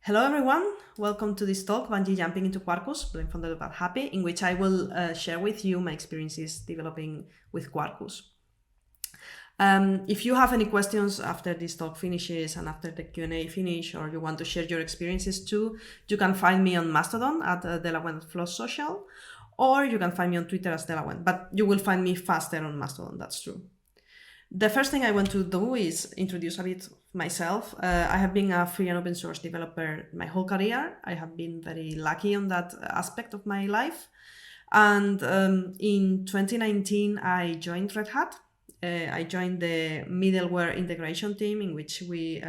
Hello everyone, welcome to this talk, Bungee Jumping into Quarkus, blindfolded but happy, in which I will share with you my experiences developing with Quarkus. If you have any questions after this talk finishes and after the Q&A finish, or you want to share your experiences too, you can find me on Mastodon at Delaware_Social, or you can find me on Twitter as Delaware, but you will find me faster on Mastodon, that's true. The first thing I want to do is introduce a bit myself. I have been a free and open source developer my whole career. I have been very lucky on that aspect of my life. And in 2019, I joined Red Hat. I joined the middleware integration team, in which we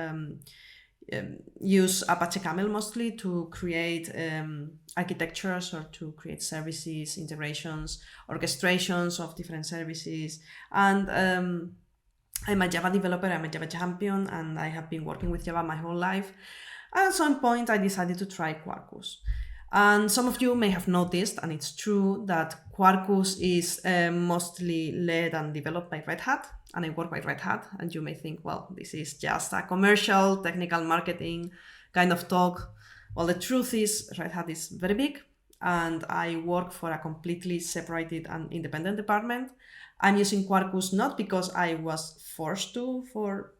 use Apache Camel mostly to create architectures or to create services, integrations, orchestrations of different services. And I'm a Java developer, I'm a Java champion, and I have been working with Java my whole life. And at some point, I decided to try Quarkus. And some of you may have noticed, and it's true, that Quarkus is mostly led and developed by Red Hat, and I work by Red Hat. And you may think, well, this is just a commercial, technical marketing kind of talk. Well, the truth is Red Hat is very big, and I work for a completely separated and independent department. I'm using Quarkus not because I was forced to for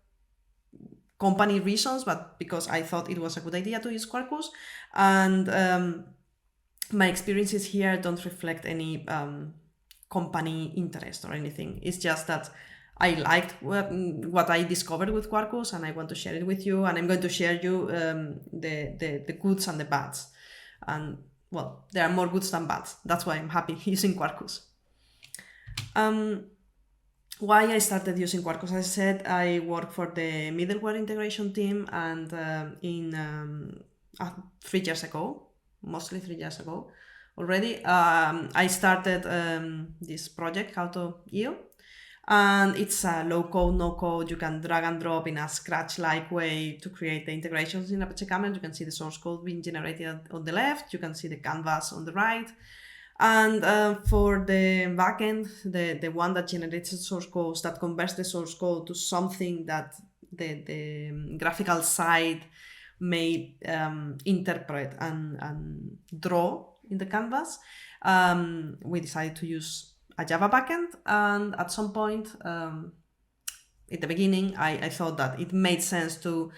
company reasons, but because I thought it was a good idea to use Quarkus. And my experiences here don't reflect any company interest or anything. It's just that I liked what I discovered with Quarkus, and I want to share it with you. And I'm going to share you the goods and the bads. And well, there are more goods than bads. That's why I'm happy using Quarkus. Why I started using Quarkus? As I said, I work for the middleware integration team, and 3 years ago, mostly 3 years ago already, I started this project, Auto.io, and it's a low-code, no-code. You can drag and drop in a Scratch-like way to create the integrations in Apache Camel. You can see the source code being generated on the left. You can see the canvas on the right. And for the backend, the one that generates the source code, that converts the source code to something that the graphical side may interpret and draw in the canvas, we decided to use a Java backend. And at some point, at the beginning, I thought that it made sense to,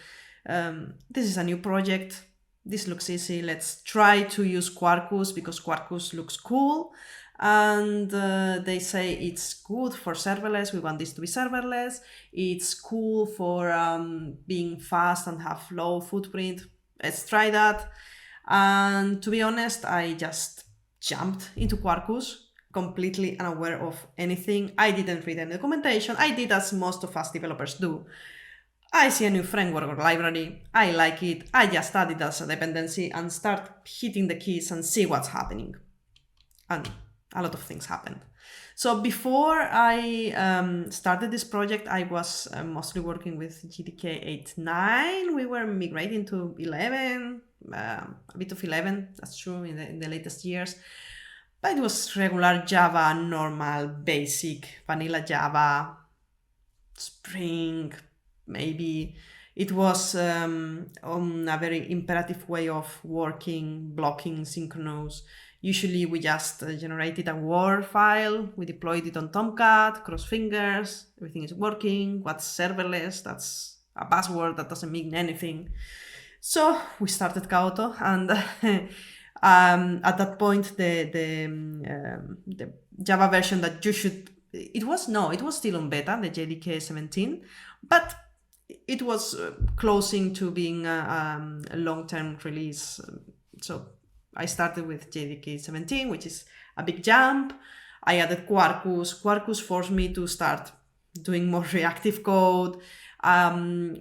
this is a new project, this looks easy, let's try to use Quarkus because Quarkus looks cool. And they say it's good for serverless, we want this to be serverless. It's cool for being fast and have low footprint, let's try that. And to be honest, I just jumped into Quarkus, completely unaware of anything. I didn't read any documentation. I did as most of us developers do. I see a new framework or library, I like it, I just add it as a dependency and start hitting the keys and see what's happening. And a lot of things happened. So before I started this project, I was mostly working with JDK 8.9. We were migrating to 11, a bit of 11, that's true, in the latest years. But it was regular Java, normal, basic, vanilla Java, Spring. Maybe it was on a very imperative way of working, blocking, synchronous. Usually we just generated a Word file, we deployed it on Tomcat, cross fingers, everything is working. What's serverless? That's a buzzword that doesn't mean anything. So we started Auto, and at that point the Java version that you should, it was still on beta, the JDK 17, but it was closing to being a long-term release. So I started with JDK 17, which is a big jump. I added Quarkus. Quarkus forced me to start doing more reactive code.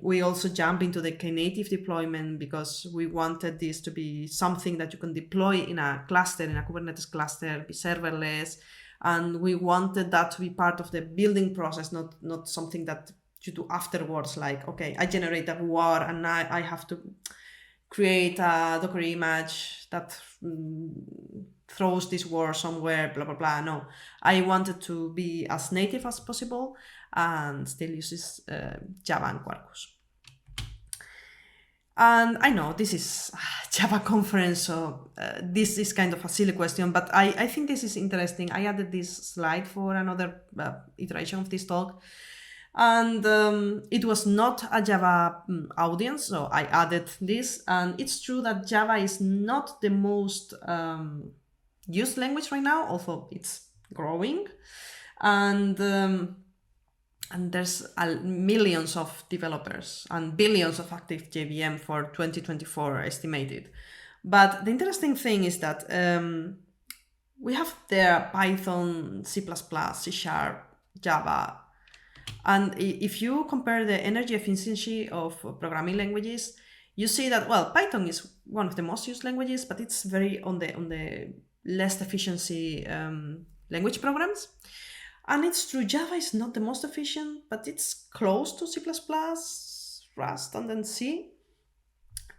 We also jumped into the Knative deployment because we wanted this to be something that you can deploy in a cluster, in a Kubernetes cluster, be serverless. And we wanted that to be part of the building process, not something that you do afterwards, like, okay, I generate a war and I have to create a Docker image that throws this war somewhere, blah, blah, blah. No, I wanted to be as native as possible and still uses Java and Quarkus. And I know this is Java conference, so this is kind of a silly question, but I think this is interesting. I added this slide for another iteration of this talk. And it was not a Java audience, so I added this. And it's true that Java is not the most used language right now, although it's growing. And there's millions of developers and billions of active JVM for 2024 estimated. But the interesting thing is that we have there Python, C++, C#, Java. And if you compare the energy efficiency of programming languages, you see that, well, Python is one of the most used languages, but it's very on the less efficiency language programs. And it's true, Java is not the most efficient, but it's close to C++, Rust, and then C.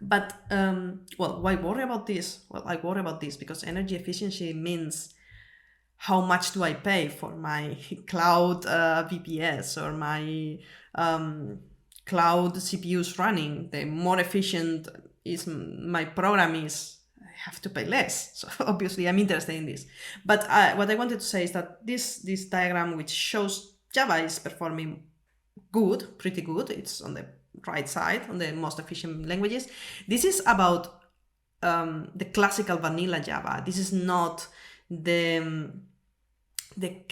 But, well, why worry about this? Well, I worry about this because energy efficiency means how much do I pay for my cloud VPS or my cloud CPUs running. The more efficient is my program is, I have to pay less. So obviously I'm interested in this. But what I wanted to say is that this diagram, which shows Java is performing good, pretty good. It's on the right side, on the most efficient languages. This is about the classical vanilla Java. This is not the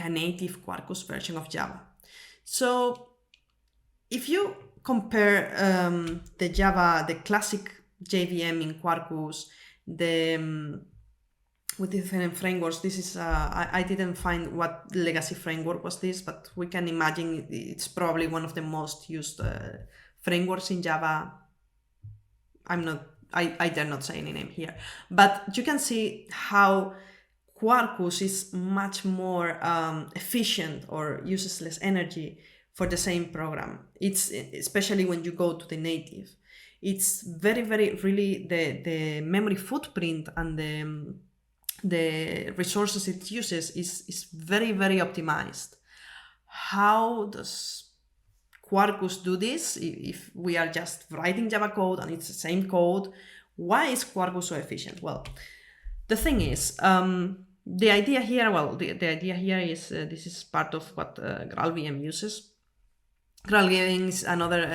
native Quarkus version of Java. So if you compare the Java, the classic JVM in Quarkus, with different frameworks, this is, I didn't find what legacy framework was this, but we can imagine it's probably one of the most used frameworks in Java. I dare not say any name here, but you can see how Quarkus is much more efficient or uses less energy for the same program. It's especially when you go to the native. It's very, very really the memory footprint and the resources it uses is very, very optimized. How does Quarkus do this? If we are just writing Java code and it's the same code, why is Quarkus so efficient? Well, the thing is, the idea here, the idea here is this is part of what GraalVM uses. GraalVM is another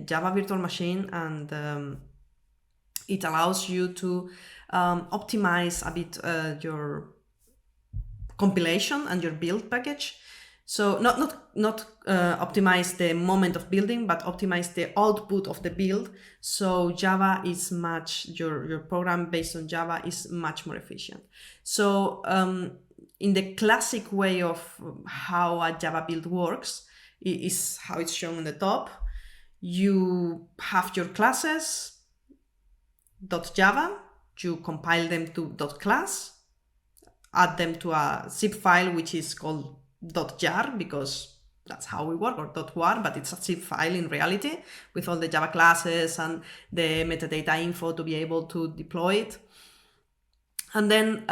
Java virtual machine, and it allows you to optimize a bit your compilation and your build package. So not optimize the moment of building, but optimize the output of the build. So Java is your program based on Java is much more efficient. So in the classic way of how a Java build works, is how it's shown on the top. You have your classes .java, you compile them to .class, add them to a zip file which is called .jar because that's how we work, or .war, but it's a zip file in reality with all the Java classes and the metadata info to be able to deploy it. And then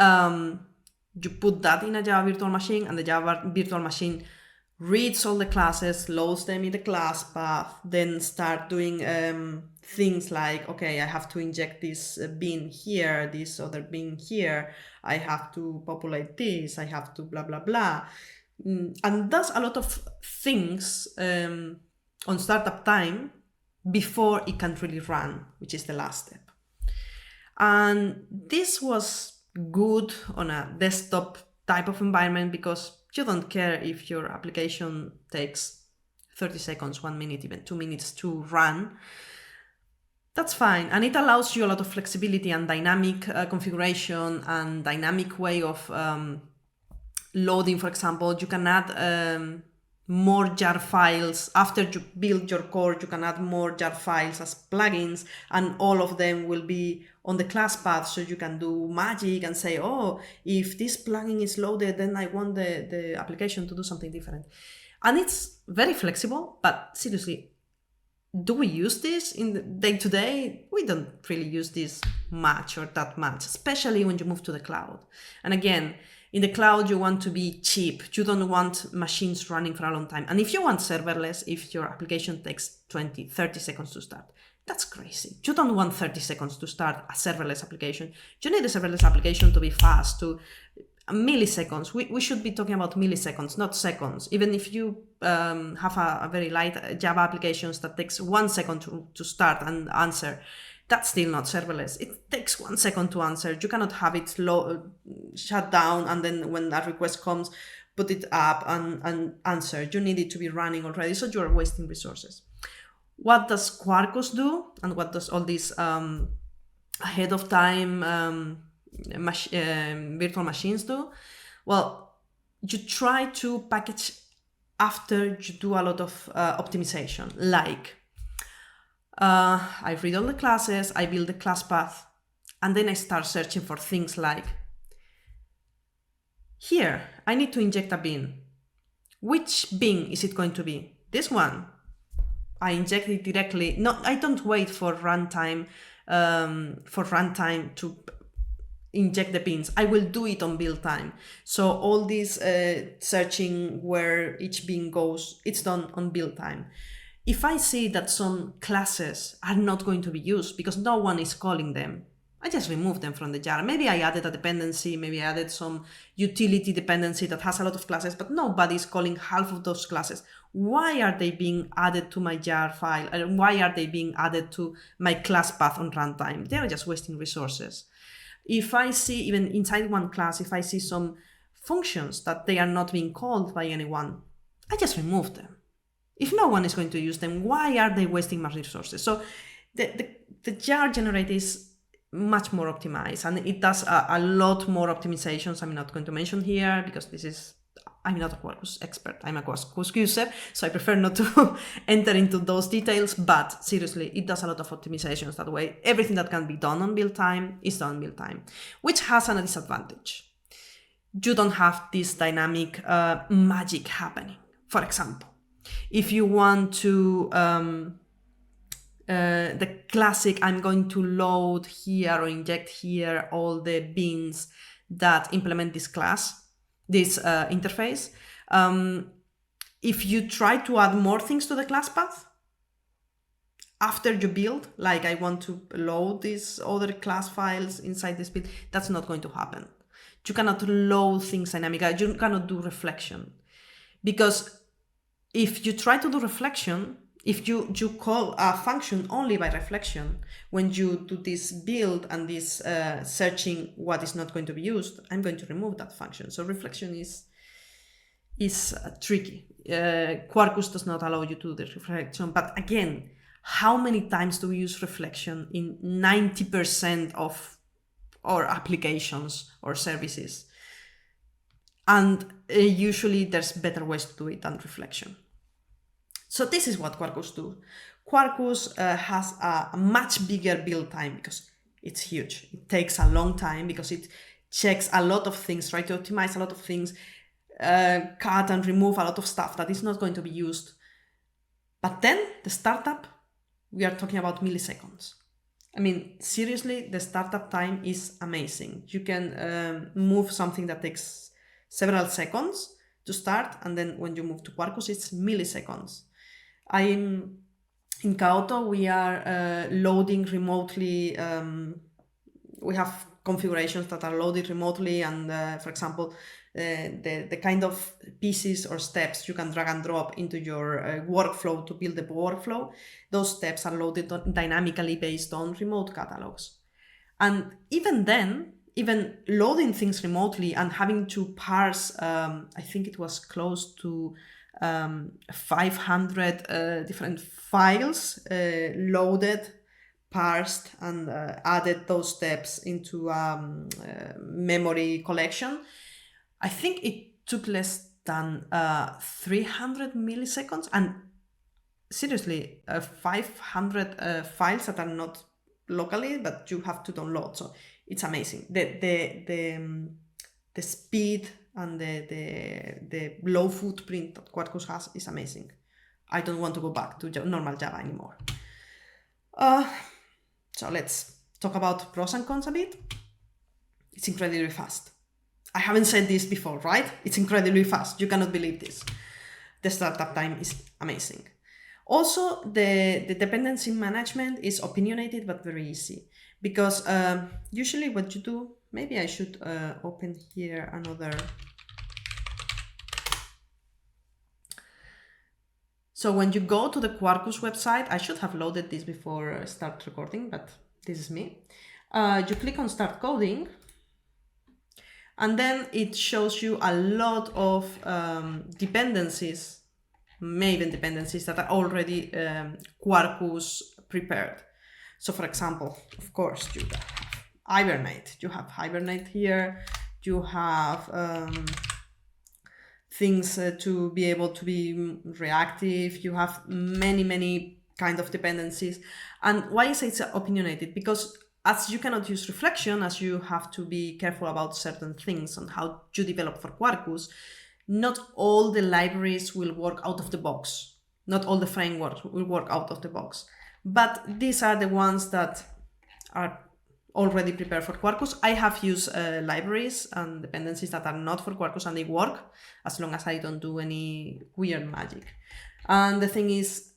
you put that in a Java virtual machine, and the Java virtual machine reads all the classes, loads them in the class path, then start doing things like, okay, I have to inject this bin here, this other bin here, I have to populate this, I have to blah, blah, blah. And does a lot of things on startup time before it can really run, which is the last step. And this was good on a desktop type of environment because you don't care if your application takes 30 seconds, 1 minute, even 2 minutes to run. That's fine. And it allows you a lot of flexibility and dynamic configuration and dynamic way of loading. For example, you can add more jar files. After you build your core, you can add more jar files as plugins, and all of them will be on the class path, so you can do magic and say, oh, if this plugin is loaded, then I want the application to do something different. And it's very flexible, but seriously, do we use this in the day-to-day? We don't really use this much or that much, especially when you move to the cloud. And again, in the cloud, you want to be cheap. You don't want machines running for a long time. And if you want serverless, if your application takes 20, 30 seconds to start, That's crazy. You don't want 30 seconds to start a serverless application. You need a serverless application to be fast, to milliseconds. We should be talking about milliseconds, not seconds. Even if you have a very light Java applications that takes 1 second to start and answer, that's still not serverless. It takes 1 second to answer. You cannot have it shut down and then when a request comes, put it up and answer. You need it to be running already, so you are wasting resources. What does Quarkus do? And what does all these ahead of time virtual machines do? Well, you try to package after you do a lot of optimization, like I read all the classes, I build the class path, and then I start searching for things like, here, I need to inject a bin. Which bin is it going to be? This one. I inject it directly. No, I don't wait for runtime to inject the bins. I will do it on build time. So all this searching where each bin goes, it's done on build time. If I see that some classes are not going to be used because no one is calling them, I just remove them from the jar. Maybe I added a dependency, maybe I added some utility dependency that has a lot of classes, but nobody's calling half of those classes. Why are they being added to my jar file? And why are they being added to my class path on runtime? They're just wasting resources. If I see, even inside one class, if I see some functions that they are not being called by anyone, I just remove them. If no one is going to use them, why are they wasting my resources? So the jar generator is much more optimized, and it does a lot more optimizations. I'm not going to mention here because I'm not a Quarkus expert, I'm a Quarkus user, so I prefer not to enter into those details, but seriously, it does a lot of optimizations that way. Everything that can be done on build time is done on build time, which has a disadvantage. You don't have this dynamic magic happening. For example, if you want to the classic, I'm going to load here or inject here all the bins that implement this class, this interface. If you try to add more things to the class path after you build, like I want to load these other class files inside this build, that's not going to happen. You cannot load things dynamically. You cannot do reflection, because if you try to do reflection, if you call a function only by reflection, when you do this build and this searching what is not going to be used, I'm going to remove that function. So reflection is tricky. Quarkus does not allow you to do the reflection, but again, how many times do we use reflection in 90% of our applications or services? And usually there's better ways to do it than reflection. So this is what Quarkus do. Quarkus has a much bigger build time because it's huge. It takes a long time because it checks a lot of things, try to optimize a lot of things, cut and remove a lot of stuff that is not going to be used. But then the startup, we are talking about milliseconds. I mean, seriously, the startup time is amazing. You can move something that takes several seconds to start, and then when you move to Quarkus, it's milliseconds. In Kaoto, we are loading remotely. We have configurations that are loaded remotely, and for example, the kind of pieces or steps you can drag and drop into your workflow to build the workflow, those steps are loaded dynamically based on remote catalogs. And even then, even loading things remotely and having to parse, I think it was close to 500 different files loaded, parsed, and added those steps into memory collection. I think it took less than 300 milliseconds, and seriously, 500 files that are not locally, but you have to download. So it's amazing. The speed and the low footprint that Quarkus has is amazing. I don't want to go back to normal Java anymore. So let's talk about pros and cons a bit. It's incredibly fast. I haven't said this before, right? It's incredibly fast. You cannot believe this. The startup time is amazing. Also, the dependency management is opinionated but very easy, because usually what you do, maybe I should open here another. So when you go to the Quarkus website, I should have loaded this before I start recording, but this is me. You click on Start Coding, and then it shows you a lot of dependencies, Maven dependencies that are already Quarkus prepared. So for example, of course, you have Hibernate. You have Hibernate here. You have things to be able to be reactive. You have many kind of dependencies. And why is it opinionated? Because as you cannot use reflection, as you have to be careful about certain things on how you develop for Quarkus, not all the libraries will work out of the box. Not all the frameworks will work out of the box. But these are the ones that are already prepared for Quarkus. I have used libraries and dependencies that are not for Quarkus, and they work as long as I don't do any weird magic. And the thing is,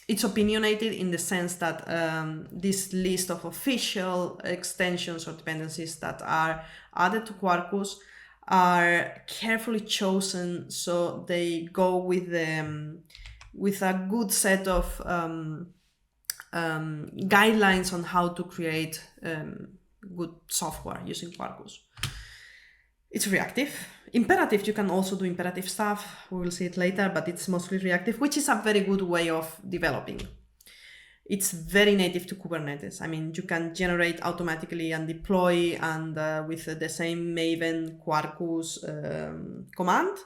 it's opinionated in the sense that this list of official extensions or dependencies that are added to Quarkus are carefully chosen, so they go with a good set of guidelines on how to create good software using Quarkus. It's reactive. Imperative, you can also do imperative stuff. We will see it later, but it's mostly reactive, which is a very good way of developing. It's very native to Kubernetes. I mean, you can generate automatically and deploy, and with the same Maven Quarkus command,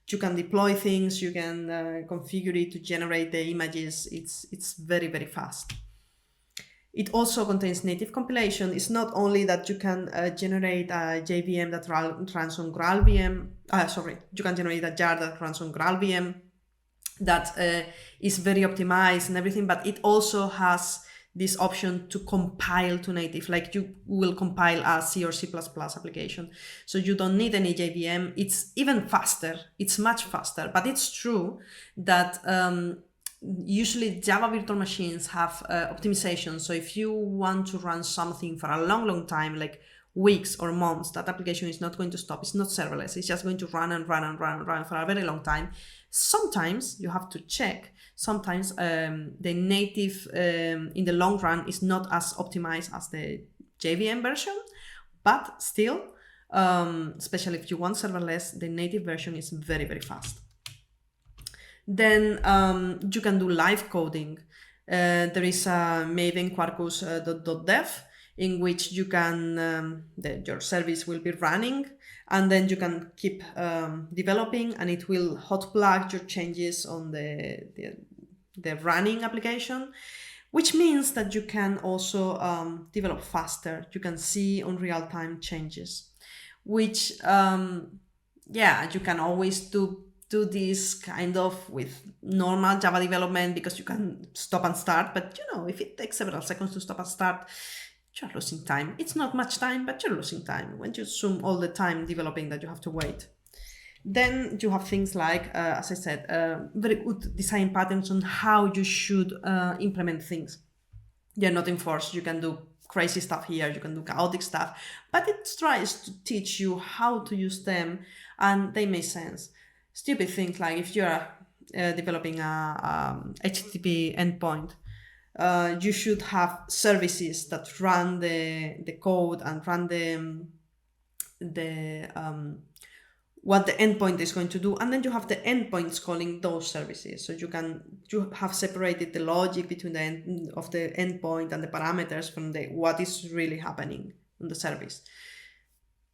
you can deploy things, you can configure it to generate the images. It's very fast. It also contains native compilation. It's not only that you can generate a JVM that runs on GraalVM. You can generate a jar that runs on GraalVM that is very optimized and everything, but it also has this option to compile to native, like you will compile a C or C++ application. So you don't need any JVM. It's even faster. It's much faster, but it's true that usually Java virtual machines have optimization. So if you want to run something for a long time, like weeks or months, that application is not going to stop. It's not serverless. It's just going to run for a very long time. Sometimes you have to check. Sometimes the native in the long run is not as optimized as the JVM version, but still, especially if you want serverless, the native version is very fast. Then you can do live coding. There is a Maven Quarkus .dev in which you can, your service will be running, and then you can keep developing, and it will hot plug your changes on the running application, which means that you can also develop faster. You can see on real-time changes, which, you can always do this kind of with normal Java development, because you can stop and start, but if it takes several seconds to stop and start, you're losing time. It's not much time, but you're losing time when you assume all the time developing that you have to wait. Then you have things like, as I said, very good design patterns on how you should implement things. You're not enforced. You can do crazy stuff here. You can do chaotic stuff, but it tries to teach you how to use them, and they make sense. Stupid things like if you're developing a HTTP endpoint, you should have services that run the code and run what the endpoint is going to do, and then you have the endpoints calling those services. So you have separated the logic between the end of the endpoint and the parameters from what is really happening on the service.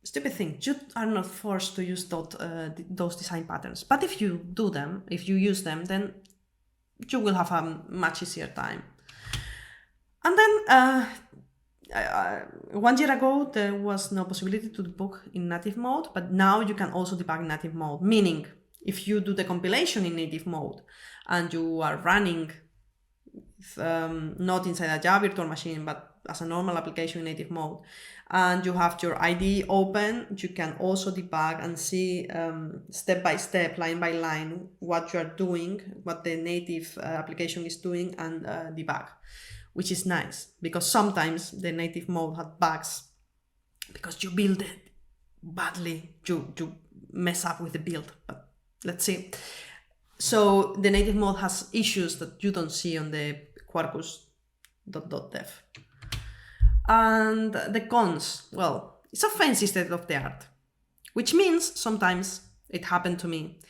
Stupid thing. You are not forced to use those design patterns, but if you do them, if you use them, then you will have a much easier time. And then 1 year ago, there was no possibility to debug in native mode, but now you can also debug in native mode, meaning if you do the compilation in native mode and you are running not inside a Java virtual machine, but as a normal application in native mode, and you have your IDE open, you can also debug and see step by step, line by line, what you are doing, what the native application is doing, and debug, which is nice because sometimes the native mode had bugs because you build it badly, you mess up with the build, but let's see. So the native mode has issues that you don't see on the Quarkus.dev. And the cons, well, it's a fancy state of the art, which means sometimes it happened to me.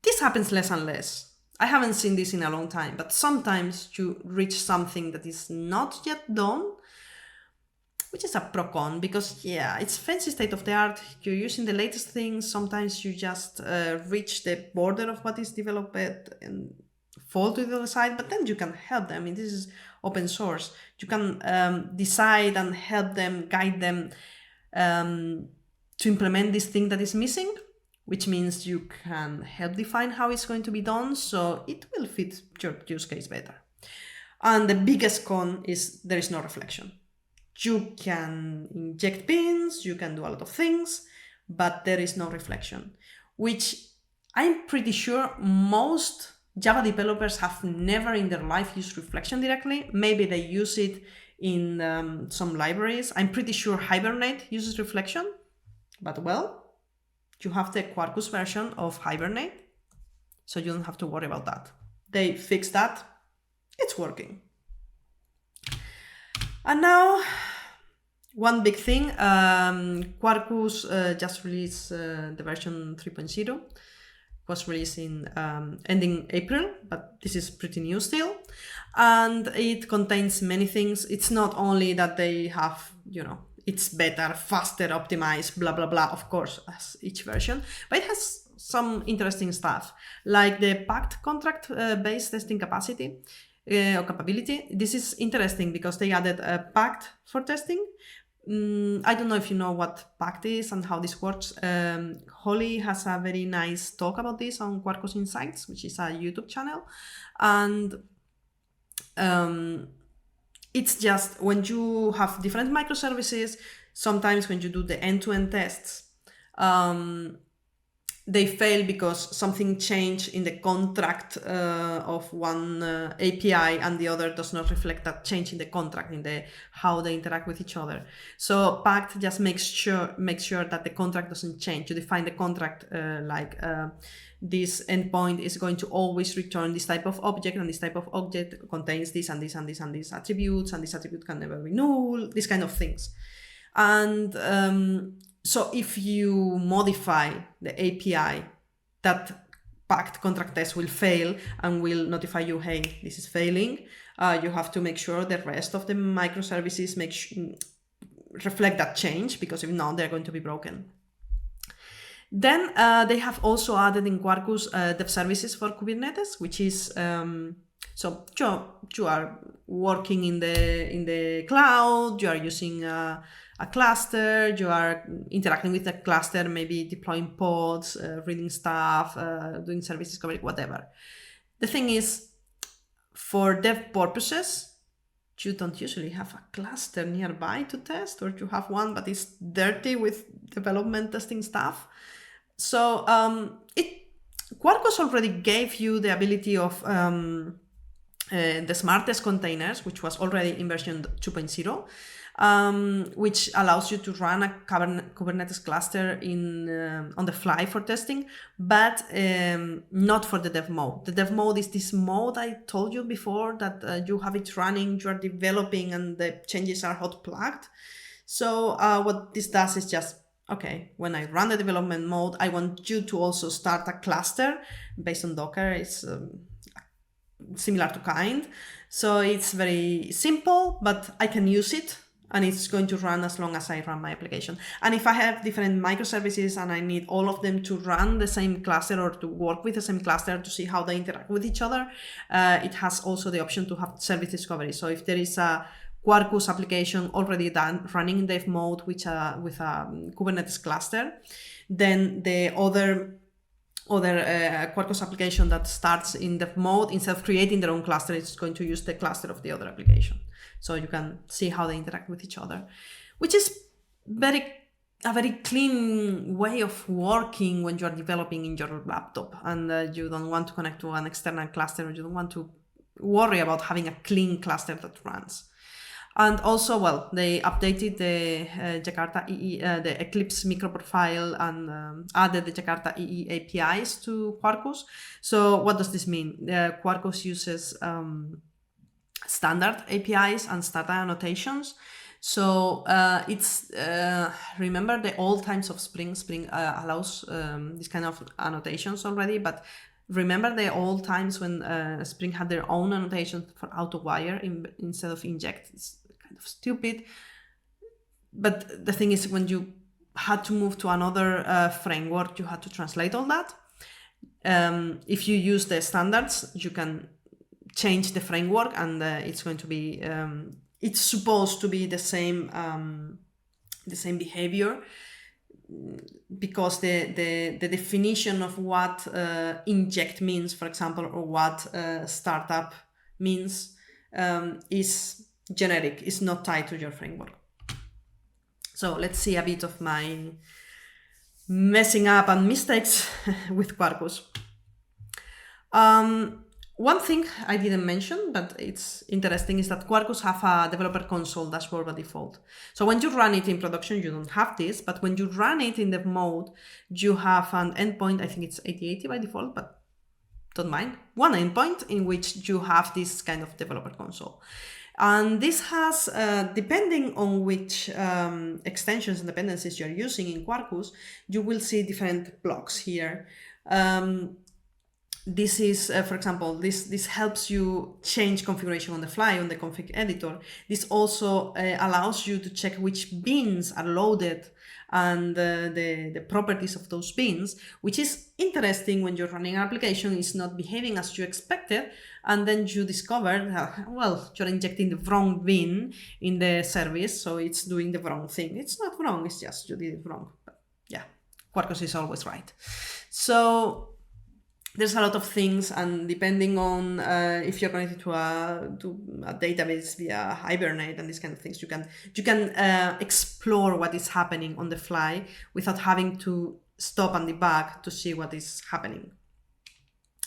This happens less and less. I haven't seen this in a long time, but sometimes you reach something that is not yet done, which is a pro-con, because yeah, it's fancy state of the art, you're using the latest things, sometimes you just reach the border of what is developed and fall to the other side, but then you can help them. I mean, this is open source. You can decide and help them, guide them to implement this thing that is missing, which means you can help define how it's going to be done, so it will fit your use case better. And the biggest con is there is no reflection. You can inject pins, you can do a lot of things, but there is no reflection, which I'm pretty sure most Java developers have never in their life used reflection directly. Maybe they use it in some libraries. I'm pretty sure Hibernate uses reflection, but well, you have the Quarkus version of Hibernate, so you don't have to worry about that. They fixed that, it's working. And now, one big thing, Quarkus just released the version 3.0. Was released in ending April, but this is pretty new still. And it contains many things. It's not only that they have, it's better, faster, optimized, blah, blah, blah, of course, as each version, but it has some interesting stuff, like the packed contract-based testing capacity. Or capability. This is interesting because they added a packed for testing. I don't know if you know what packed is and how this works. Holly has a very nice talk about this on Quarkus Insights, which is a YouTube channel. And it's just when you have different microservices, sometimes when you do the end-to-end tests, they fail because something changed in the contract of one API and the other does not reflect that change in the contract, in the how they interact with each other. So packed just makes sure that the contract doesn't change. You define the contract this endpoint is going to always return this type of object, and this type of object contains this and this and this and these attributes, and this attribute can never be null, these kind of things. And so if you modify the API, that packed contract test will fail and will notify you, hey, this is failing. You have to make sure the rest of the microservices reflect that change, because if not, they're going to be broken. Then they have also added in Quarkus dev services for Kubernetes, which is so you are working in the cloud, you are using a cluster, you are interacting with the cluster, maybe deploying pods, reading stuff, doing service discovery, whatever. The thing is, for dev purposes, you don't usually have a cluster nearby to test, or you have one but it's dirty with development testing stuff. So Quarkus already gave you the ability of the smartest containers, which was already in version 2.0. Which allows you to run a Kubernetes cluster on the fly for testing, but not for the dev mode. The dev mode is this mode I told you before, that you have it running, you are developing, and the changes are hot plugged. So what this does is just, okay, when I run the development mode, I want you to also start a cluster based on Docker. It's similar to Kind. So it's very simple, but I can use it, and it's going to run as long as I run my application. And if I have different microservices and I need all of them to run the same cluster or to work with the same cluster to see how they interact with each other, it has also the option to have service discovery. So if there is a Quarkus application already done running in dev mode with a Kubernetes cluster, then the other Quarkus application that starts in dev mode, instead of creating their own cluster, it's going to use the cluster of the other application. So you can see how they interact with each other, which is a very clean way of working when you are developing in your laptop, and you don't want to connect to an external cluster, or you don't want to worry about having a clean cluster that runs. And also, well, they updated the Jakarta EE, the Eclipse microprofile, and added the Jakarta EE APIs to Quarkus. So what does this mean? Quarkus uses standard APIs and standard annotations. So it's remember the old times of Spring. Spring allows this kind of annotations already, but remember the old times when Spring had their own annotations for auto-wire instead of inject. It's kind of stupid. But the thing is, when you had to move to another framework, you had to translate all that. If you use the standards, you can change the framework, and it's going to be it's supposed to be the same behavior, because the definition of what inject means, for example, or what startup means is generic, is not tied to your framework. So let's see a bit of my messing up and mistakes with Quarkus. One thing I didn't mention, but it's interesting, is that Quarkus have a developer console dashboard by default. So when you run it in production, you don't have this, but when you run it in dev mode, you have an endpoint. I think it's 8080 by default, but don't mind. One endpoint in which you have this kind of developer console. And this has, depending on which extensions and dependencies you're using in Quarkus, you will see different blocks here. This is, for example, this helps you change configuration on the fly on the config editor. This also allows you to check which bins are loaded and the properties of those bins, which is interesting when you're running an application, is not behaving as you expected, and then you discover, well, you're injecting the wrong bin in the service, so it's doing the wrong thing. It's not wrong, it's just you did it wrong. But yeah, Quarkus is always right. So there's a lot of things, and depending on if you're connected to a database via Hibernate and these kind of things, you can explore what is happening on the fly without having to stop and debug to see what is happening.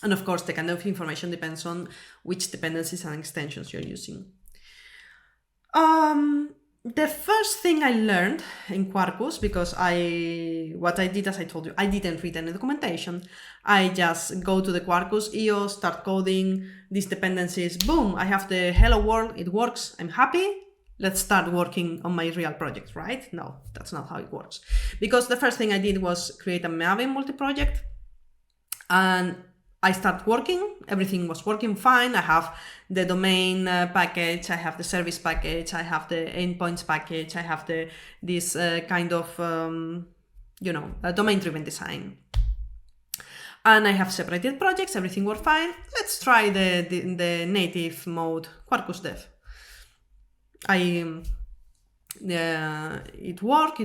And of course, the kind of information depends on which dependencies and extensions you're using. The first thing I learned in Quarkus, because what I did, as I told you, I didn't read any documentation. I just go to the Quarkus IO, start coding these dependencies. Boom, I have the hello world, it works, I'm happy. Let's start working on my real project, right? No, that's not how it works. Because the first thing I did was create a Maven multi-project, and I start working, everything was working fine. I have the domain package, I have the service package, I have the endpoints package, I have this kind of, domain-driven design. And I have separated projects, everything worked fine. Let's try the native mode, Quarkus dev. It worked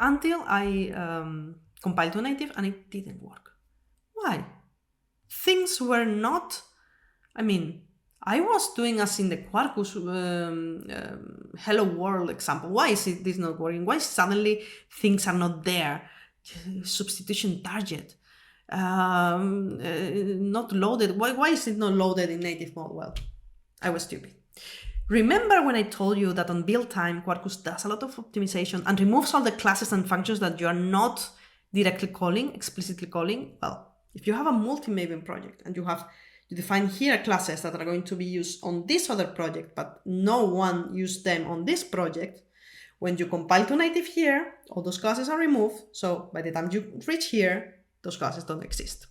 until I compiled to native, and it didn't work. Why? Things were not, I was doing as in the Quarkus hello world example. Why is this not working? Why suddenly things are not there? Substitution target. Not loaded. Why is it not loaded in native mode? Well, I was stupid. Remember when I told you that on build time, Quarkus does a lot of optimization and removes all the classes and functions that you are not directly calling, explicitly calling? Well, if you have a multi-Maven project and you define here classes that are going to be used on this other project, but no one used them on this project, when you compile to native here, all those classes are removed. So by the time you reach here, those classes don't exist.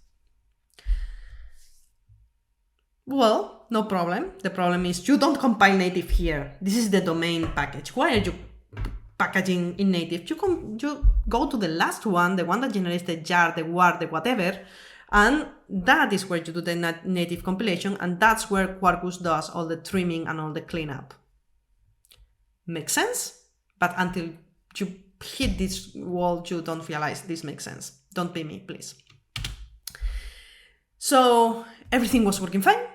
Well, no problem. The problem is you don't compile native here. This is the domain package. Why are you packaging in native? You go to the last one, the one that generates the jar, the war, the whatever, and that is where you do the native compilation, and that's where Quarkus does all the trimming and all the cleanup. Makes sense? But until you hit this wall, you don't realize this makes sense. Don't be me, please. So everything was working fine.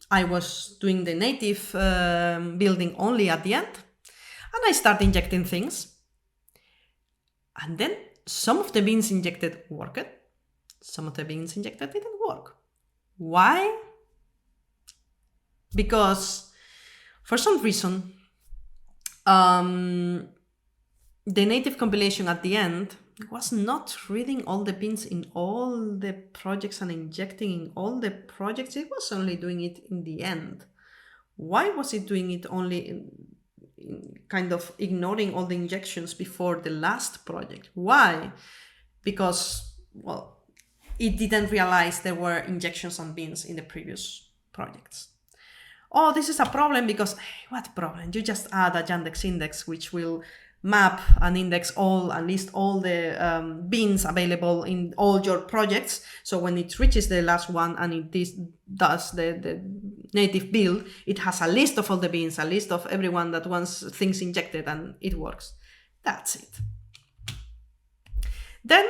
I was doing the native building only at the end, and I started injecting things. And then some of the beans injected worked, some of the beans injected didn't work. Why? Because for some reason, the native compilation at the end was not reading all the beans in all the projects and injecting in all the projects. It was only doing it in the end. Why was it doing it only in kind of ignoring all the injections before the last project? Why? Because, well, it didn't realize there were injections on beans in the previous projects. Oh, this is a problem because, hey, what problem? You just add a Yandex index, which will map and index all and list all the beans available in all your projects. So when it reaches the last one and it does the native build, it has a list of all the beans, a list of everyone that wants things injected, and it works. That's it. Then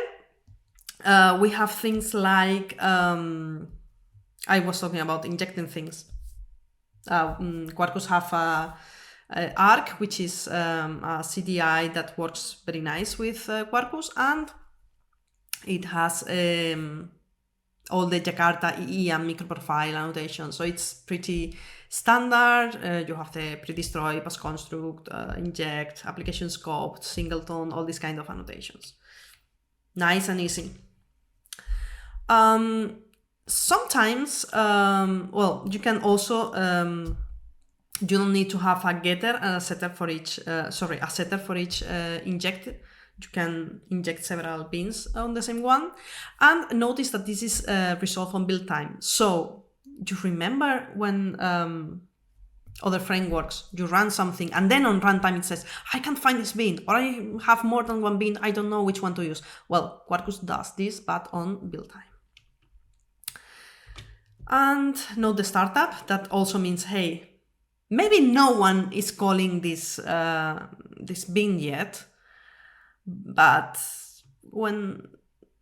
we have things like, I was talking about injecting things. Quarkus have a Arc, which is a CDI that works very nice with Quarkus, and it has all the Jakarta EE and microprofile annotation. So it's pretty standard. You have the pre-destroy, post-construct, inject, application scope, singleton, all these kind of annotations. Nice and easy. Sometimes, well, you can also, you don't need to have a getter and a setter for each, a setter for each inject. You can inject several beans on the same one. And notice that this is resolved on build time. So you remember when other frameworks, you run something and then on runtime it says, I can't find this bean, or I have more than one bean, I don't know which one to use. Well, Quarkus does this, but on build time. And note the startup. That also means, hey, maybe no one is calling this this bean yet, but when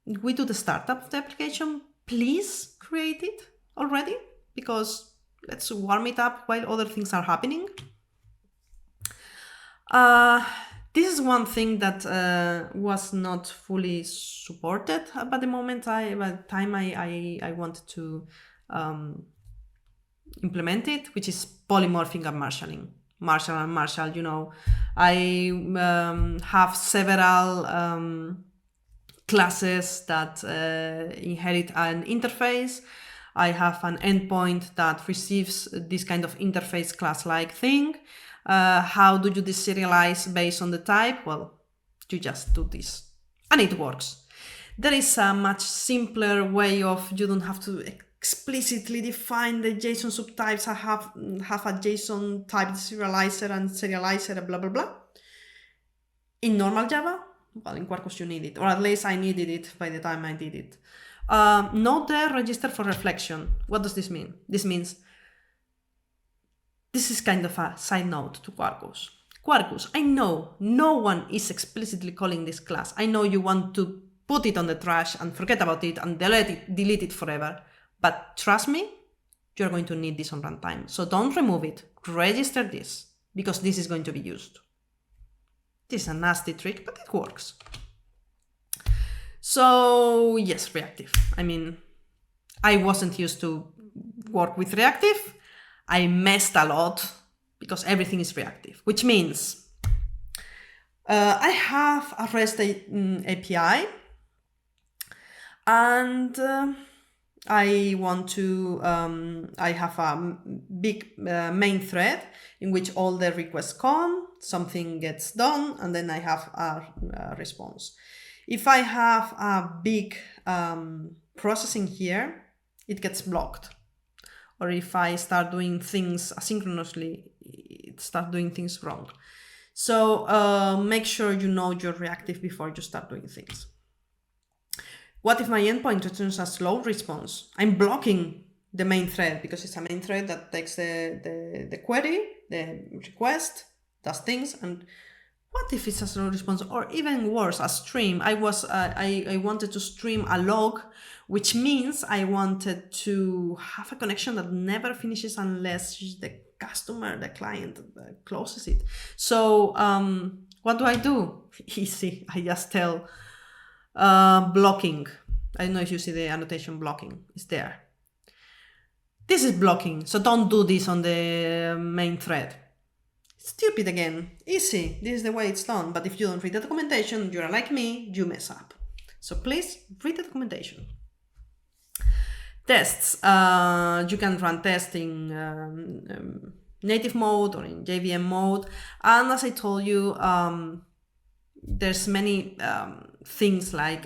we do the startup of the application, please create it already, because let's warm it up while other things are happening. This is one thing that was not fully supported by the time I wanted to implement it, which is polymorphing and marshalling. Marshal and marshal, you know, I have several classes that inherit an interface. I have an endpoint that receives this kind of interface class-like thing. How do you deserialize based on the type? Well, you just do this, and it works. There is a much simpler way of, you don't have to explicitly define the JSON subtypes. I have a JSON type serializer and serializer, blah, blah, blah. In normal Java, well, in Quarkus you need it, or at least I needed it by the time I did it. Note the register for reflection. What does this mean? This means, this is kind of a side note to Quarkus. Quarkus, I know no one is explicitly calling this class. I know you want to put it on the trash and forget about it and delete it forever. But trust me, you're going to need this on runtime. So don't remove it. Register this, because this is going to be used. This is a nasty trick, but it works. So yes, reactive. I mean, I wasn't used to work with reactive. I messed a lot because everything is reactive, which means I have a REST API, and I want to, I have a big main thread in which all the requests come, something gets done, and then I have a response. If I have a big processing here, it gets blocked. Or if I start doing things asynchronously, it starts doing things wrong. So make sure you know you're reactive before you start doing things. What if my endpoint returns a slow response? I'm blocking the main thread because it's a main thread that takes the query, the request, does things, and what if it's a slow response? Or even worse, a stream. I wanted to stream a log, which means I wanted to have a connection that never finishes unless the customer, the client, closes it. So What do I do? Easy. I just tell blocking. I don't know if you see the annotation blocking. It's there. This is blocking, so don't do this on the main thread. Stupid again. Easy. This is the way it's done. But if you don't read the documentation, you're like me, you mess up. So please read the documentation. Tests. You can run tests in native mode or in JVM mode. And as I told you, there's many things like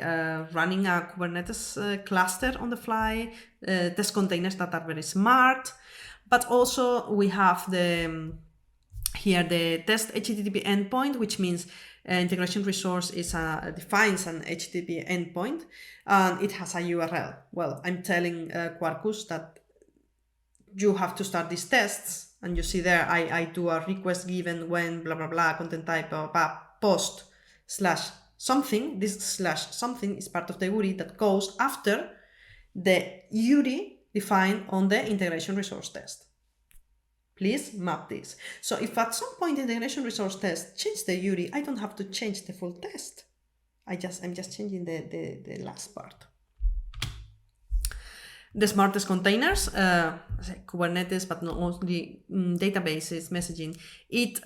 running a Kubernetes cluster on the fly, test containers that are very smart, but also we have here the test HTTP endpoint, which means integration resource defines an HTTP endpoint and it has a URL. Well, I'm telling Quarkus that you have to start these tests, and you see there I do a request given when blah blah blah content type post /something. This /something is part of the URI that goes after the URI defined on the integration resource test. Please map this. So if at some point integration resource test change the URI, I don't have to change the full test. I'm just changing the last part. The smartest containers, Kubernetes, but not only databases, messaging, it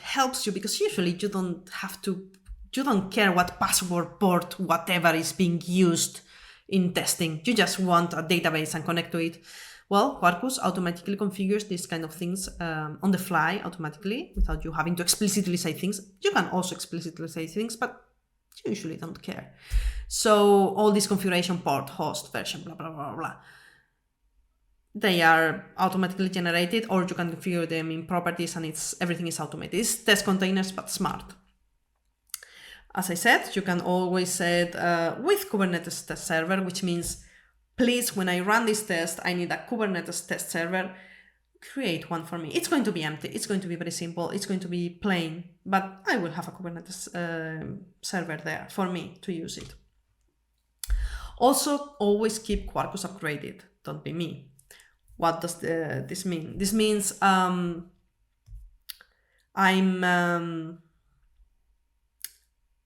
helps you because usually you don't care what password, port, whatever is being used in testing. You just want a database and connect to it. Well, Quarkus automatically configures these kind of things on the fly automatically without you having to explicitly say things. You can also explicitly say things, but you usually don't care. So all this configuration, port, host, version, blah, blah, blah, blah, they are automatically generated, or you can configure them in properties and everything is automated. It's test containers, but smart. As I said, you can always set with Kubernetes test server, which means please, when I run this test, I need a Kubernetes test server. Create one for me. It's going to be empty. It's going to be very simple. It's going to be plain, but I will have a Kubernetes server there for me to use it. Also, always keep Quarkus upgraded. Don't be me. What does this mean? This means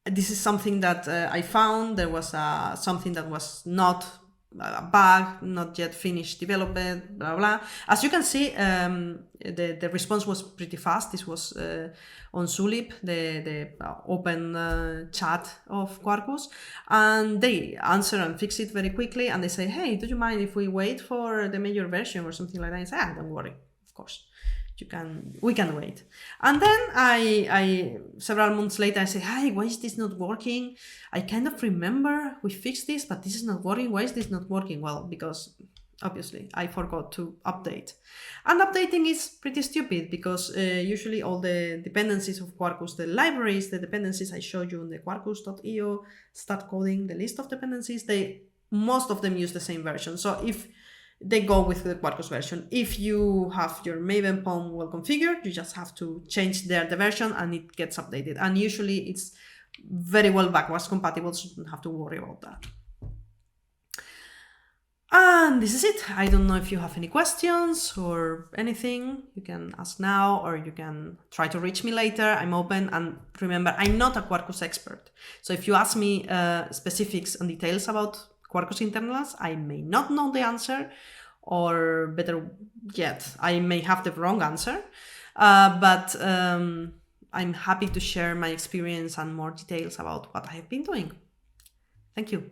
this is something that I found. There was something that was not a bug, not yet finished development, blah blah. As you can see, the response was pretty fast. This was on Zulip, the open chat of Quarkus, and they answer and fix it very quickly. And they say, "Hey, do you mind if we wait for the major version or something like that?" I say, "Don't worry, of course." We can wait. And then I several months later, I say, "Hi, why is this not working? I kind of remember we fixed this, but this is not working. Why is this not working?" Well, because obviously I forgot to update. And updating is pretty stupid because usually all the dependencies of Quarkus, the libraries, the dependencies I showed you in the quarkus.io start coding, the list of dependencies, most of them use the same version. So if they go with the Quarkus version. If you have your Maven POM well configured, you just have to change the version and it gets updated. And usually it's very well backwards compatible, so you don't have to worry about that. And this is it. I don't know if you have any questions or anything. You can ask now, or you can try to reach me later. I'm open. And remember, I'm not a Quarkus expert. So if you ask me specifics and details about Quarkus internals, I may not know the answer, or better yet, I may have the wrong answer, but I'm happy to share my experience and more details about what I have been doing. Thank you.